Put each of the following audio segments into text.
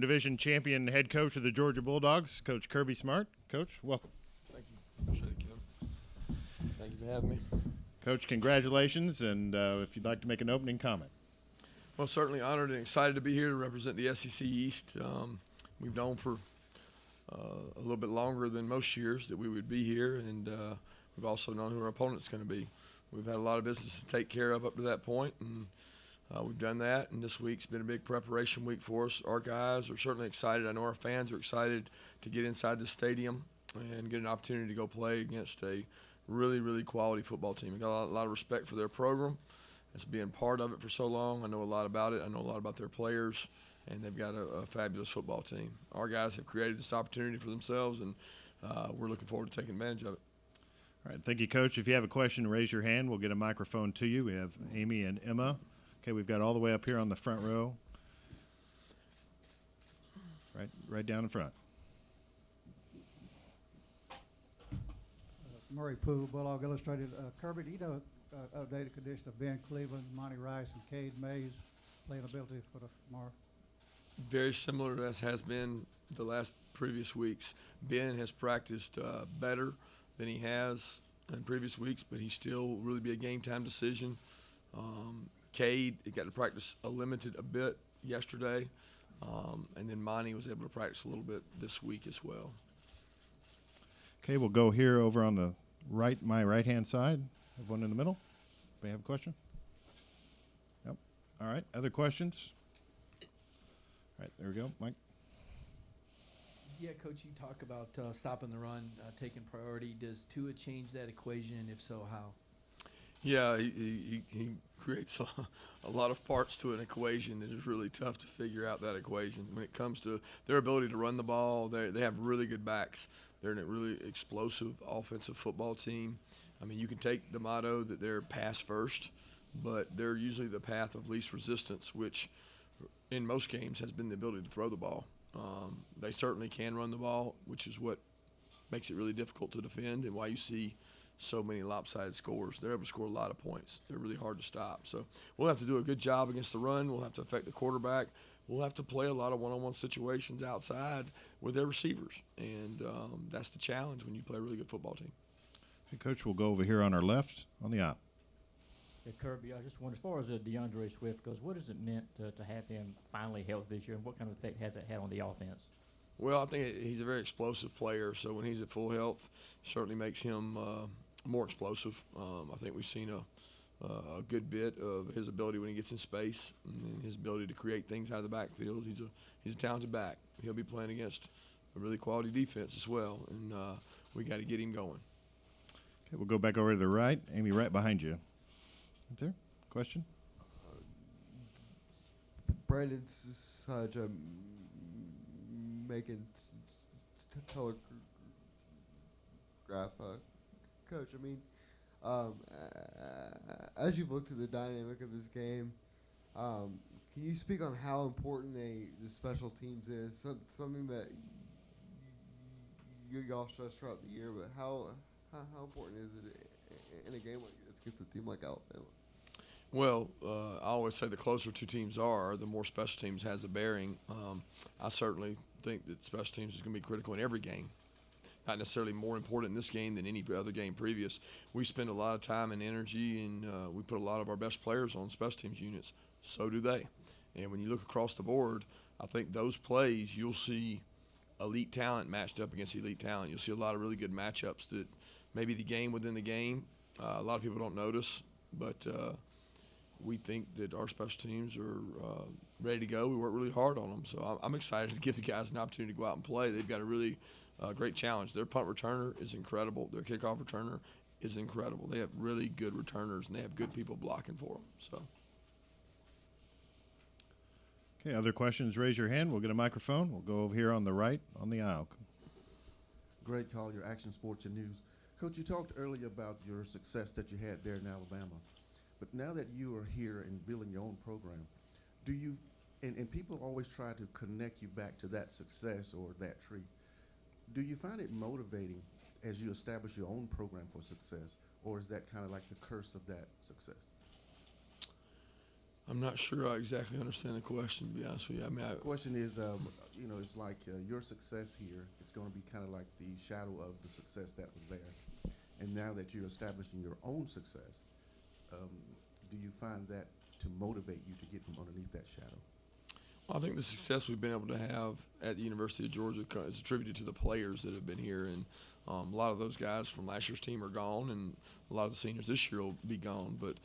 Division champion head coach of the Georgia Bulldogs, Coach Kirby Smart. Coach, welcome. Thank you. Appreciate it, Kim. Thank you for having me. Coach, congratulations, and if you'd like to make an opening comment. Well, certainly honored and excited to be here to represent the SEC East. We've known for a little bit longer than most years that we would be here, and we've also known who our opponent's going to be. We've had a lot of business to take care of up to that point, and we've done that, and this week's been a big preparation week for us. Our guys are certainly excited. I know our fans are excited to get inside the stadium and get an opportunity to go play against a really, really quality football team. We've got a lot of respect for their program. It's being part of it for so long. I know a lot about it. I know a lot about their players, and they've got a fabulous football team. Our guys have created this opportunity for themselves, and we're looking forward to taking advantage of it. All right, thank you, Coach. If you have a question, raise your hand. We'll get a microphone to you. We have Amy and Emma. Okay, we've got all the way up here on the front row. Right down in front. Murray Poole, Bulldog Illustrated. Kirby, do you know updated condition of Ben Cleveland, Monty Rice, and Cade Mays playing ability for tomorrow? Very similar as has been the last previous weeks. Ben has practiced better than he has in previous weeks, but he still really be a game time decision. Cade, he got to practice a bit yesterday, and then Monty was able to practice a little bit this week as well. Okay, we'll go here over on the right, my right-hand side. Have one in the middle. May I have a question? Yep. All right, other questions? All right, there we go. Mike? Yeah, Coach, you talk about stopping the run, taking priority. Does Tua change that equation, and if so, how? Yeah, he creates a lot of parts to an equation that is really tough to figure out that equation. When it comes to their ability to run the ball, they have really good backs. They're a really explosive offensive football team. I mean, you can take the motto that they're pass first, but they're usually the path of least resistance, which in most games has been the ability to throw the ball. They certainly can run the ball, which is what makes it really difficult to defend and why you see so many lopsided scores. They're able to score a lot of points. They're really hard to stop. So we'll have to do a good job against the run. We'll have to affect the quarterback. We'll have to play a lot of one-on-one situations outside with their receivers. And that's the challenge when you play a really good football team. Okay, Coach, we'll go over here on our left on the aisle. Yeah, Kirby, I just wonder, as far as DeAndre Swift goes, what has it meant to have him finally healthy this year, and what kind of effect has it had on the offense? Well, I think he's a very explosive player, so when he's at full health, certainly makes him more explosive. I think we've seen a good bit of his ability when he gets in space and his ability to create things out of the backfield. He's a talented back. He'll be playing against a really quality defense as well, and we got to get him going. Okay, we'll go back over to the right. Amy, right behind you. Right there. Question? Brandon Sudge, making telegraph. Coach, I mean, as you've looked at the dynamic of this game, can you speak on how important the special teams is? Something that y'all stress throughout the year, but how important is it in a game like this against a team like Alabama? Well, I always say the closer two teams are, the more special teams has a bearing. I certainly think that special teams is going to be critical in every game. Not necessarily more important in this game than any other game previous. We spend a lot of time and energy, and we put a lot of our best players on special teams units. So do they. And when you look across the board, I think those plays, you'll see elite talent matched up against elite talent. You'll see a lot of really good matchups that maybe the game within the game, a lot of people don't notice, but we think that our special teams are ready to go. We work really hard on them. So I'm excited to give the guys an opportunity to go out and play. They've got a really great challenge. Their punt returner is incredible. Their kickoff returner is incredible. They have really good returners, and they have good people blocking for them. So. Okay, other questions, raise your hand. We'll get a microphone. We'll go over here on the right on the aisle. Greg Collier, Action Sports and News. Coach, you talked earlier about your success that you had there in Alabama. But now that you are here and building your own program, do you, and people always try to connect you back to that success or that tree, do you find it motivating as you establish your own program for success, or is that kind of like the curse of that success? I'm not sure I exactly understand the question, to be honest with you. I mean, The question is, you know, it's like your success here is going to be kind of like the shadow of the success that was there. And now that you're establishing your own success, do you find that to motivate you to get from underneath that shadow? Well, I think the success we've been able to have at the University of Georgia is attributed to the players that have been here. And a lot of those guys from last year's team are gone, and a lot of the seniors this year will be gone. But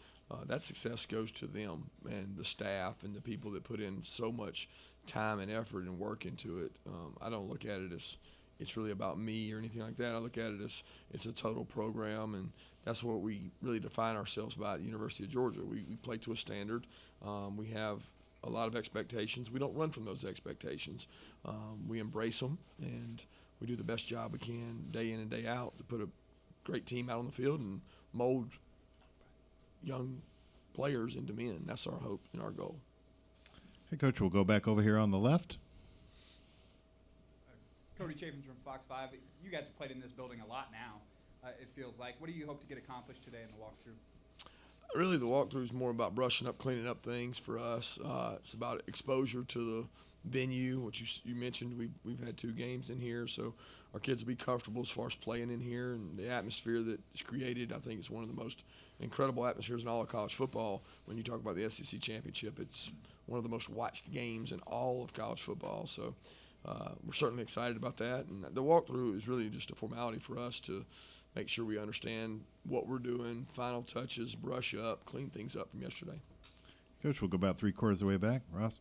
that success goes to them and the staff and the people that put in so much time and effort and work into it. I don't look at it as it's really about me or anything like that. I look at it as it's a total program, and that's what we really define ourselves by at the University of Georgia. We play to a standard. We have a lot of expectations. We don't run from those expectations. We embrace them, and we do the best job we can day in and day out to put a great team out on the field and mold young players into men. That's our hope and our goal. Hey, Coach, we'll go back over here on the left. Cody Chafin from Fox 5. You guys have played in this building a lot now, it feels like. What do you hope to get accomplished today in the walkthrough? Really, the walkthrough is more about brushing up, cleaning up things for us. It's about exposure to the venue, which you mentioned. We've had 2 games in here, so our kids will be comfortable as far as playing in here. And the atmosphere that is created, I think, is one of the most incredible atmospheres in all of college football. When you talk about the SEC championship, it's one of the most watched games in all of college football. So we're certainly excited about that. And the walkthrough is really just a formality for us to make sure we understand what we're doing, final touches, brush up, clean things up from yesterday. Coach, we'll go about 3/4 of the way back. Ross?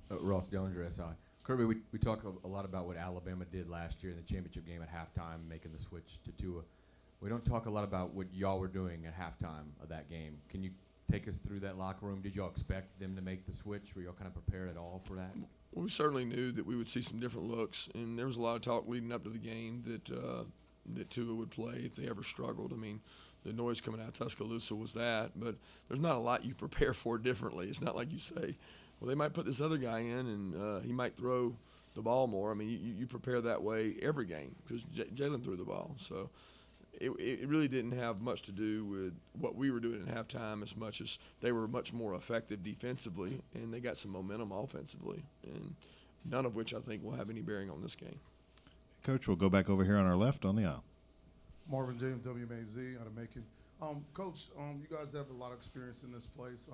Ross Dellinger, SI. Kirby, we talk a lot about what Alabama did last year in the championship game at halftime, making the switch to Tua. We don't talk a lot about what y'all were doing at halftime of that game. Can you take us through that locker room? Did y'all expect them to make the switch? Were y'all kind of prepared at all for that? Well, we certainly knew that we would see some different looks, and there was a lot of talk leading up to the game that Tua would play if they ever struggled. I mean, the noise coming out of Tuscaloosa was that, but there's not a lot you prepare for differently. It's not like you say, well, they might put this other guy in and he might throw the ball more. I mean, you prepare that way every game because Jalen threw the ball. So it really didn't have much to do with what we were doing at halftime as much as they were much more effective defensively, and they got some momentum offensively, and none of which I think will have any bearing on this game. Coach, we'll go back over here on our left on the aisle. Marvin James, WMAZ, out of Macon. Coach, you guys have a lot of experience in this place.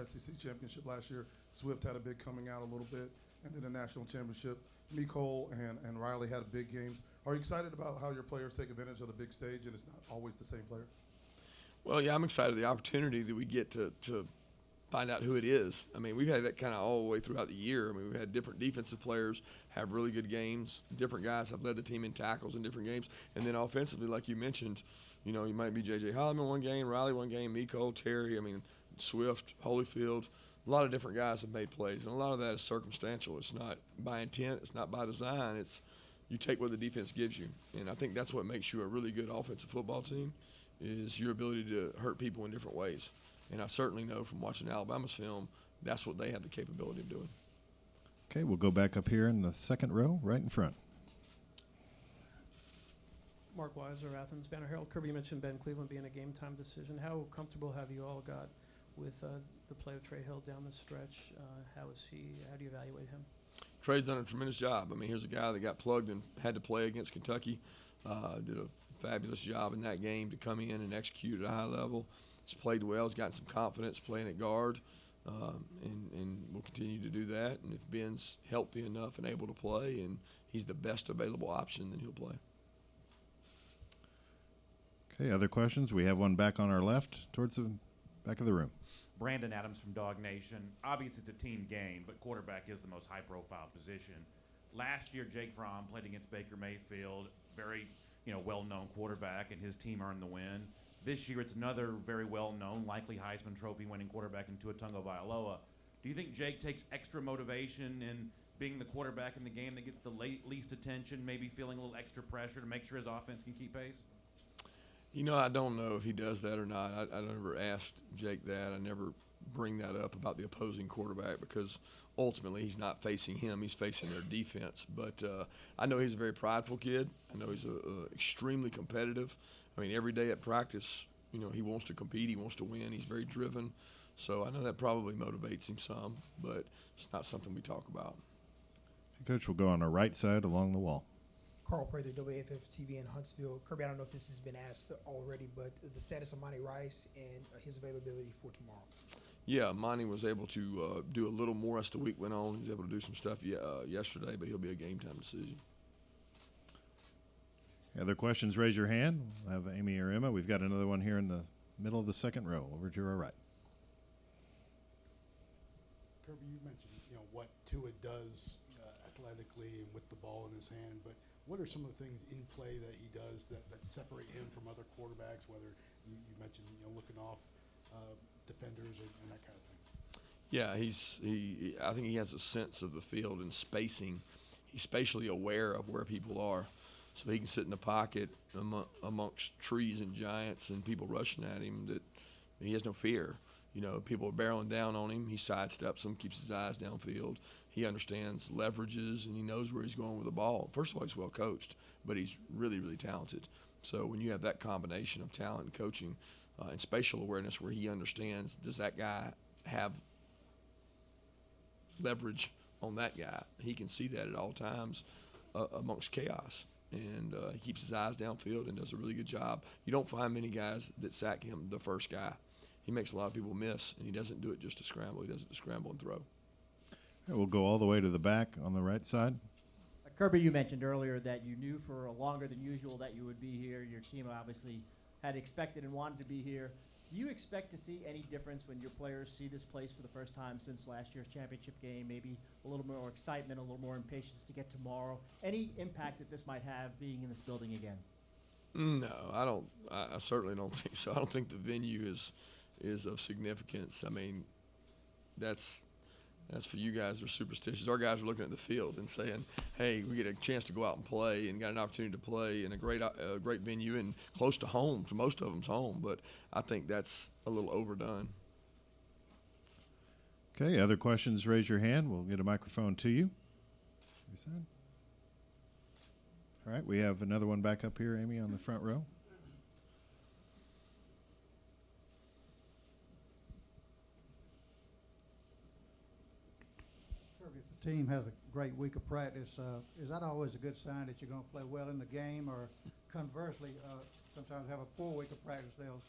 SEC championship last year, Swift had a big coming out a little bit, and then the national championship. Nicole and Riley had big games. Are you excited about how your players take advantage of the big stage and it's not always the same player? Well, yeah, I'm excited the opportunity that we get to find out who it is. I mean, we've had that kind of all the way throughout the year. I mean, we've had different defensive players have really good games. Different guys have led the team in tackles in different games. And then offensively, like you mentioned, you know, you might be J.J. Holloman one game, Riley one game, Miko, Terry, I mean, Swift, Holyfield. A lot of different guys have made plays, and a lot of that is circumstantial. It's not by intent. It's not by design. It's you take what the defense gives you. And I think that's what makes you a really good offensive football team is your ability to hurt people in different ways. And I certainly know from watching Alabama's film, that's what they have the capability of doing. Okay, we'll go back up here in the second row, right in front. Mark Weiser, Athens Banner Herald. Kirby, you mentioned Ben Cleveland being a game-time decision. How comfortable have you all got with the play of Trey Hill down the stretch? How do you evaluate him? Trey's done a tremendous job. I mean, here's a guy that got plugged and had to play against Kentucky. Did a fabulous job in that game to come in and execute at a high level. He's played well. He's gotten some confidence playing at guard, and will continue to do that. And if Ben's healthy enough and able to play and he's the best available option, then he'll play. Okay, other questions? We have one back on our left towards the back of the room. Brandon Adams from Dog Nation. Obviously, it's a team game, but quarterback is the most high-profile position. Last year, Jake Fromm played against Baker Mayfield, very well-known quarterback, and his team earned the win. This year, it's another very well-known, likely Heisman Trophy-winning quarterback in Tua Tagovailoa. Do you think Jake takes extra motivation in being the quarterback in the game that gets the least attention, maybe feeling a little extra pressure to make sure his offense can keep pace? You know, I don't know if he does that or not. I never asked Jake that. I never bring that up about the opposing quarterback because ultimately he's not facing him. He's facing their defense. But I know he's a very prideful kid. I know he's extremely competitive. I mean, every day at practice, he wants to compete. He wants to win. He's very driven. So I know that probably motivates him some, but it's not something we talk about. Coach will go on our right side along the wall. Carl Prather, WAFF TV in Huntsville. Kirby, I don't know if this has been asked already, but the status of Monty Rice and his availability for tomorrow. Yeah, Monty was able to do a little more as the week went on. He was able to do some stuff yesterday, but he'll be a game time decision. Other questions, raise your hand. We'll have Amy or Emma. We've got another one here in the middle of the second row, over to our right. Kirby, you mentioned what Tua does athletically and with the ball in his hand, but what are some of the things in play that he does that separate him from other quarterbacks, whether you mentioned looking off defenders and that kind of thing? Yeah, I think he has a sense of the field and spacing. He's spatially aware of where people are, so he can sit in the pocket amongst trees and giants and people rushing at him that he has no fear. People are barreling down on him. He sidesteps them, keeps his eyes downfield. He understands leverages, and he knows where he's going with the ball. First of all, he's well coached, but he's really, really talented. So when you have that combination of talent and coaching and spatial awareness where he understands, does that guy have leverage on that guy? He can see that at all times amongst chaos. And he keeps his eyes downfield and does a really good job. You don't find many guys that sack him the first guy. He makes a lot of people miss, and he doesn't do it just to scramble. He does it to scramble and throw. Okay, we'll go all the way to the back on the right side. Kirby, you mentioned earlier that you knew for longer than usual that you would be here. Your team obviously had expected and wanted to be here. Do you expect to see any difference when your players see this place for the first time since last year's championship game? Maybe a little more excitement, a little more impatience to get tomorrow? Any impact that this might have being in this building again? No, I don't. I certainly don't think so. I don't think the venue is of significance. I mean, that's for you guys that are superstitious. Our guys are looking at the field and saying, hey, we get a chance to go out and play and got an opportunity to play in a great venue and close to home. For most of them's home, but I think that's a little overdone. Okay, other questions, raise your hand. We'll get a microphone to you. All right, we have another one back up here, Amy, on the front row. If the team has a great week of practice, is that always a good sign that you're going to play well in the game? Or conversely, sometimes have a poor week of practice, they'll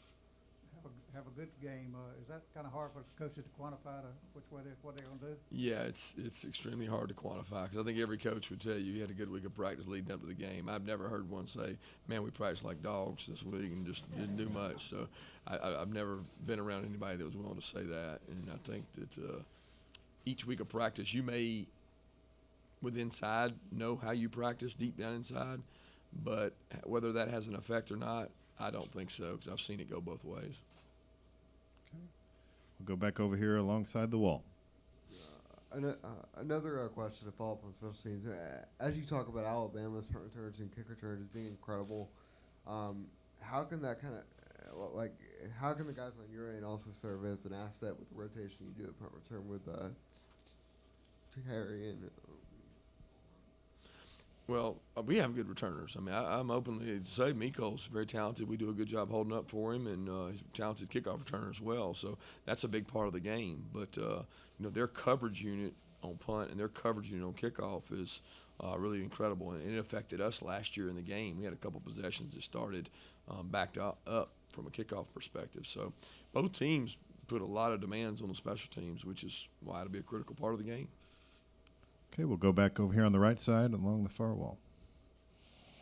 have a good game. Is that kind of hard for coaches to quantify what they're going to do? Yeah, it's extremely hard to quantify because I think every coach would tell you he had a good week of practice leading up to the game. I've never heard one say, man, we practiced like dogs this week and just didn't do much. So I've never been around anybody that was willing to say that. And I think that each week of practice, you may, with inside, know how you practice deep down inside, but whether that has an effect or not, I don't think so because I've seen it go both ways. Okay. We'll go back over here alongside the wall. Another question to follow up on special teams. As you talk about Alabama's punt returns and kick returns as being incredible, how can that kind of how can the guys on your end also serve as an asset with the rotation you do at punt return with Harry and? Well, we have good returners. I mean, I'm openly to say Miko's very talented. We do a good job holding up for him, and he's a talented kickoff returner as well. So that's a big part of the game. But their coverage unit on punt and their coverage unit on kickoff is really incredible, and it affected us last year in the game. We had a couple possessions that started backed up from a kickoff perspective. So both teams put a lot of demands on the special teams, which is why it'll be a critical part of the game. Okay, we'll go back over here on the right side along the far wall.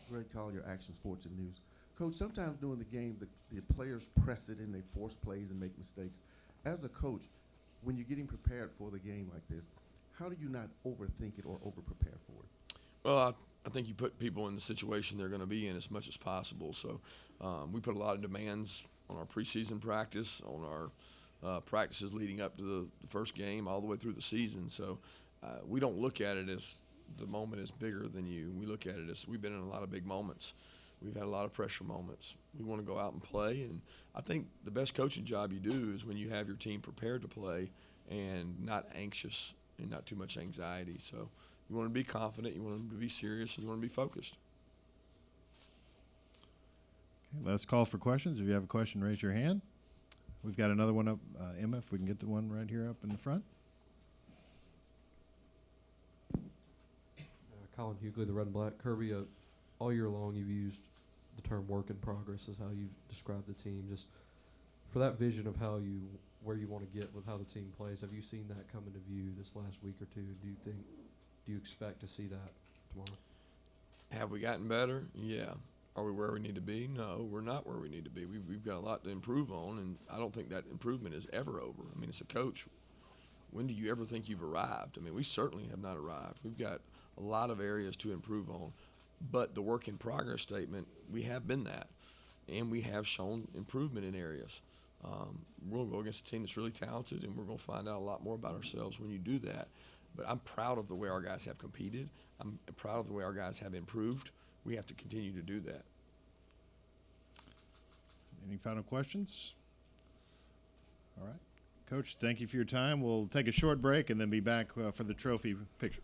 Greg Collier, Action Sports and News. Coach, sometimes during the game, the players press it and they force plays and make mistakes. As a coach, when you're getting prepared for the game like this, how do you not overthink it or over-prepare for it? Well, I think you put people in the situation they're going to be in as much as possible. So we put a lot of demands on our preseason practice, on our practices leading up to the first game, all the way through the season. So we don't look at it as the moment is bigger than you. We look at it as we've been in a lot of big moments. We've had a lot of pressure moments. We want to go out and play, and I think the best coaching job you do is when you have your team prepared to play and not anxious and not too much anxiety. So you want to be confident, you want them to be serious, and you want to be focused. Okay, last call for questions. If you have a question, raise your hand. We've got another one up. Emma, if we can get the one right here up in the front. Colin Hughley, the Red and Black. Kirby, all year long you've used the term work in progress as how you've described the team. Just for that vision of where you want to get with how the team plays, have you seen that come into view this last week or two? Do you expect to see that tomorrow? Have we gotten better? Yeah. Are we where we need to be? No, we're not where we need to be. We've got a lot to improve on, and I don't think that improvement is ever over. I mean, as a coach, when do you ever think you've arrived? I mean, we certainly have not arrived. We've got a lot of areas to improve on, but the work in progress statement, we have been that, and we have shown improvement in areas. We're going to go against a team that's really talented, and we're going to find out a lot more about ourselves when you do that. But I'm proud of the way our guys have competed. I'm proud of the way our guys have improved. We have to continue to do that. Any final questions? All right. Coach, thank you for your time. We'll take a short break and then be back for the trophy picture.